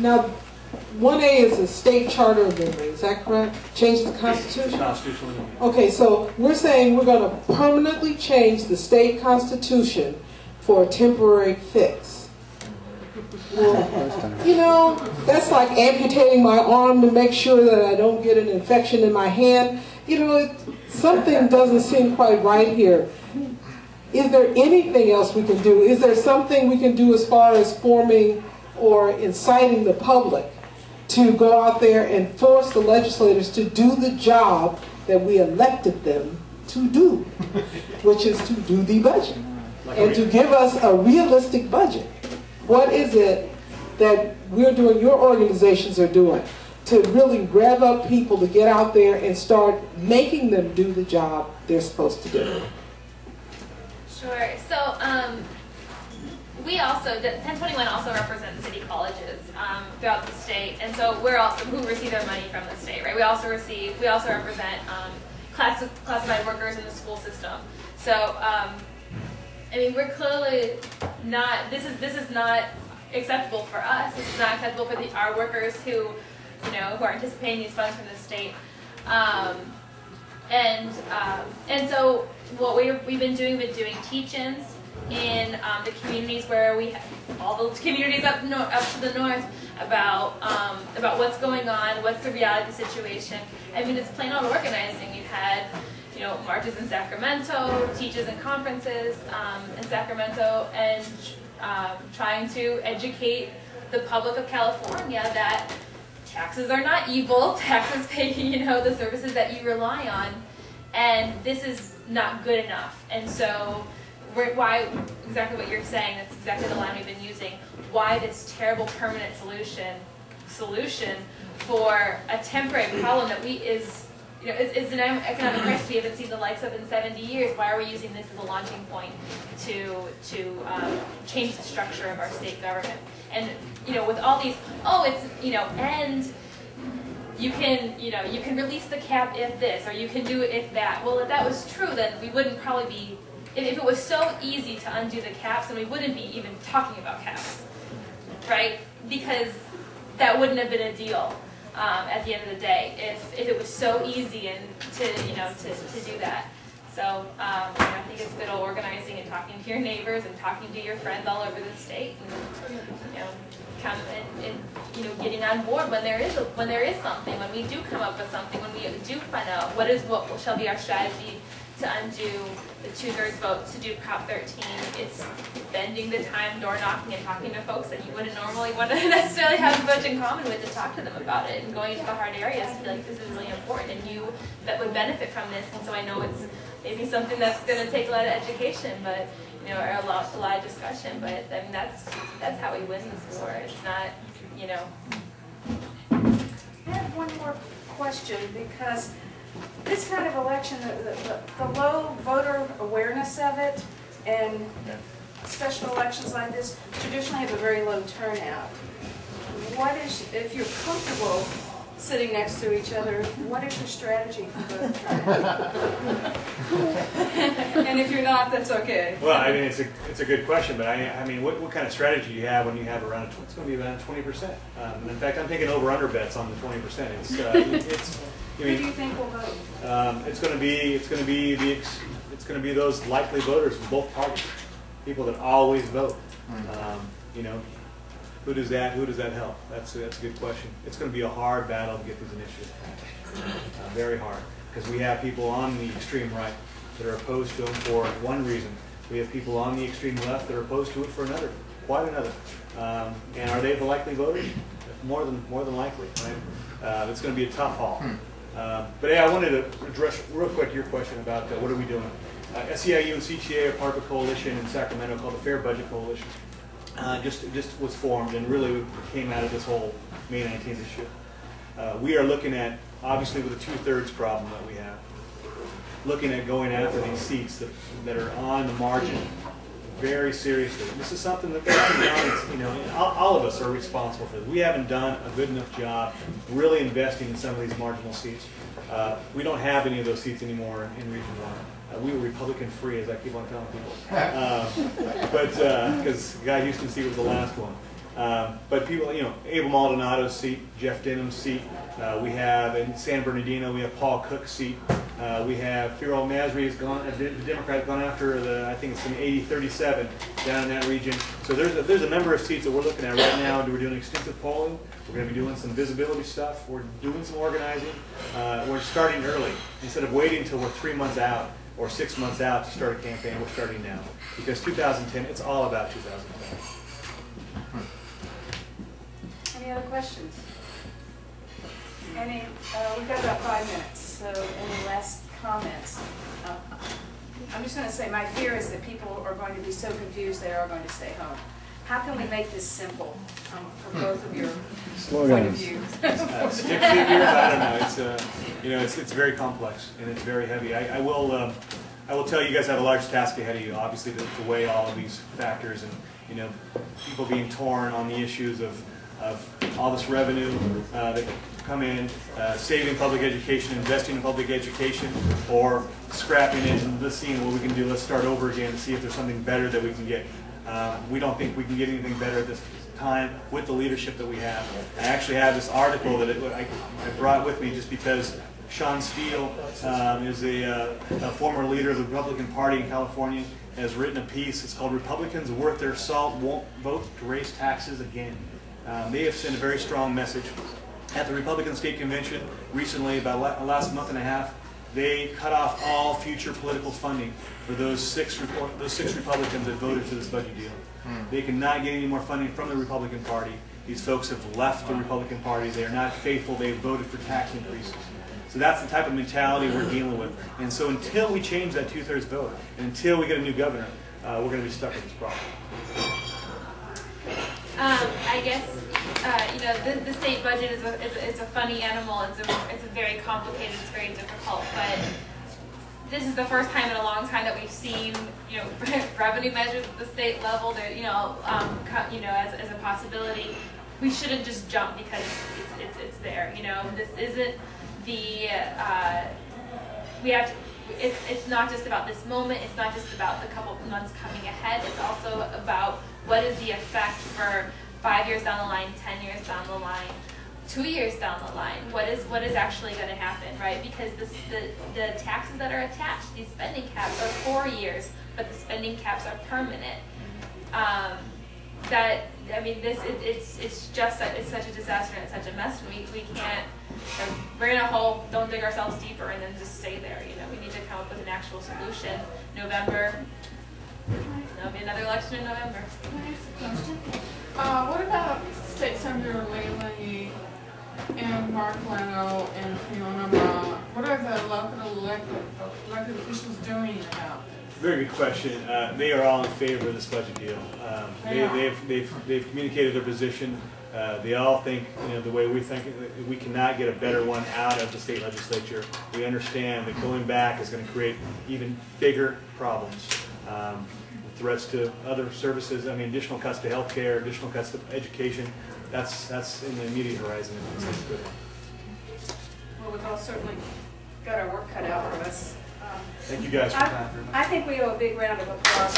Now, 1A is a state charter amendment, is that correct? Change the Constitution? Constitutional amendment. Okay, so we're saying we're going to permanently change the state constitution for a temporary fix. Well, you know, that's like amputating my arm to make sure that I don't get an infection in my hand. You know, something doesn't seem quite right here. Is there anything else we can do? Is there something we can do as far as forming or inciting the public to go out there and force the legislators to do the job that we elected them to do, which is to do the budget and to give us a realistic budget? What is it that we're doing, your organizations are doing, to really rev up people to get out there and start making them do the job they're supposed to do? Sure. So we also, 1021 also represents city colleges throughout the state, and so we're also who receive their money from the state, right? We also represent classified workers in the school system. So I mean, we're clearly not. This is not acceptable for us. This is not acceptable for our workers who are anticipating these funds from the state. And so what we've been doing teach-ins in the communities where we have all the communities up to the north about what's going on, what's the reality of the situation. I mean, it's plain old organizing. We've had marches in Sacramento, teaches and conferences in Sacramento, and trying to educate the public of California that taxes are not evil. Taxes pay the services that you rely on, and this is not good enough. And so why exactly what you're saying, that's exactly the line we've been using. Why this terrible permanent solution for a temporary problem that is an economic crisis we haven't seen the likes of in 70 years. Why are we using this as a launching point to change the structure of our state government? And with all these, and you can release the cap if this, or you can do it if that. Well, if that was true, then we wouldn't probably be. If it was so easy to undo the caps, then we wouldn't be even talking about caps, right? Because that wouldn't have been a deal at the end of the day if it was so easy and to do that. So I think it's good organizing and talking to your neighbors and talking to your friends all over the state, and getting on board when there is something, when we do come up with something, when we do find out what shall be our strategy to undo the 2/3 vote to do Prop 13. It's spending the time door knocking and talking to folks that you wouldn't normally want to necessarily have much in common with to talk to them about it, and going into the hard areas to be like, this is really important, and you that would benefit from this. And so I know it's maybe something that's going to take a lot of education, but or a lot of discussion. But I mean, that's how we win this war. It's not, I have one more question, because this kind of election, the low voter awareness of it, and special elections like this traditionally have a very low turnout. What is, if you're comfortable sitting next to each other, what is your strategy for voter turnout? And if you're not, that's okay. Well, I mean, it's a good question, but I mean, what kind of strategy do you have when you have around? It's going to be around 20%. In fact, I'm taking over/under bets on the 20%. Who do you think will vote? It's going to be those likely voters from both parties, people that always vote. Who does that help? That's a good question. It's going to be a hard battle to get these initiatives passed. Very hard, because we have people on the extreme right that are opposed to them for one reason. We have people on the extreme left that are opposed to it for quite another. And are they the likely voters? More than likely, right? It's going to be a tough haul. But hey, I wanted to address real quick your question about what are we doing. SEIU and CTA are part of a coalition in Sacramento called the Fair Budget Coalition. Just was formed, and really came out of this whole May 19th issue. We are looking at, obviously with the 2/3 problem that we have, looking at going after these seats that are on the margin very seriously. This is something that all of us are responsible for. We haven't done a good enough job really investing in some of these marginal seats. We don't have any of those seats anymore in Region 1. We were Republican free, as I keep on telling people. But because Guy Houston seat was the last one. But people, you know, Abel Maldonado's seat, Jeff Denham's seat. We have in San Bernardino, we have Paul Cook's seat. We have Firo Masri has gone, the Democrat gone after the, I think it's an 80-37 down in that region. So there's a number of seats that we're looking at right now. We're doing extensive polling. We're going to be doing some visibility stuff. We're doing some organizing. We're starting early. Instead of waiting until we're 3 months out or 6 months out to start a campaign, we're starting now. Because 2010, it's all about 2010. Any other questions? We've got about 5 minutes, so any last comments? I'm just going to say my fear is that people are going to be so confused they are going to stay home. How can we make this simple from both of your point of view? Stick figures, I don't know. It's you know, it's very complex and it's very heavy. I will tell you, you guys have a large task ahead of you, obviously, to weigh all of these factors and, you know, people being torn on the issues of all this revenue that come in, saving public education, investing in public education, or scrapping it and let's see what we can do. Let's start over again and see if there's something better that we can get. We don't think we can get anything better at this time with the leadership that we have. I actually have this article that I brought with me just because Sean Steele is a former leader of the Republican Party in California, has written a piece. It's called "Republicans Worth Their Salt Won't Vote to Raise Taxes Again." They have sent a very strong message. At the Republican State Convention recently, about the last month and a half, they cut off all future political funding for those six Republicans that voted for this budget deal. They cannot get any more funding from the Republican Party. These folks have left the Republican Party. They are not faithful. They voted for tax increases. So that's the type of mentality we're dealing with. And so until we change that 2/3 vote, and until we get a new governor, we're going to be stuck with this problem. I guess you know, the state budget is a funny animal. It's a very complicated. It's very difficult. But this is the first time in a long time that we've seen, you know, revenue measures at the state level. There, you know, as a possibility. We shouldn't just jump because it's there. You know, this isn't the we have to. It's not just about this moment. It's not just about the couple of months coming ahead. It's also about what is the effect for 5 years down the line, 10 years down the line, 2 years down the line. What is actually going to happen, right? Because the taxes that are attached, these spending caps, are 4 years, but the spending caps are permanent. It's such a disaster and it's such a mess. We can't. We're in a hole. Don't dig ourselves deeper and then just stay there. You know, we need to come up with an actual solution. November. There'll be another election in November. Can I ask a question? What about State Senator Leahy and Mark Leno and Fiona Ma? What are the local elected officials doing about this? Very good question. They are all in favor of this budget deal. They've communicated their position. They all think, you know, the way we think, we cannot get a better one out of the state legislature. We understand that going back is going to create even bigger problems. Threats to other services, I mean, additional cuts to health care, additional cuts to education, that's in the immediate horizon. Well, we've all certainly got our work cut out for us. Thank you guys for your time. I think we owe a big round of applause.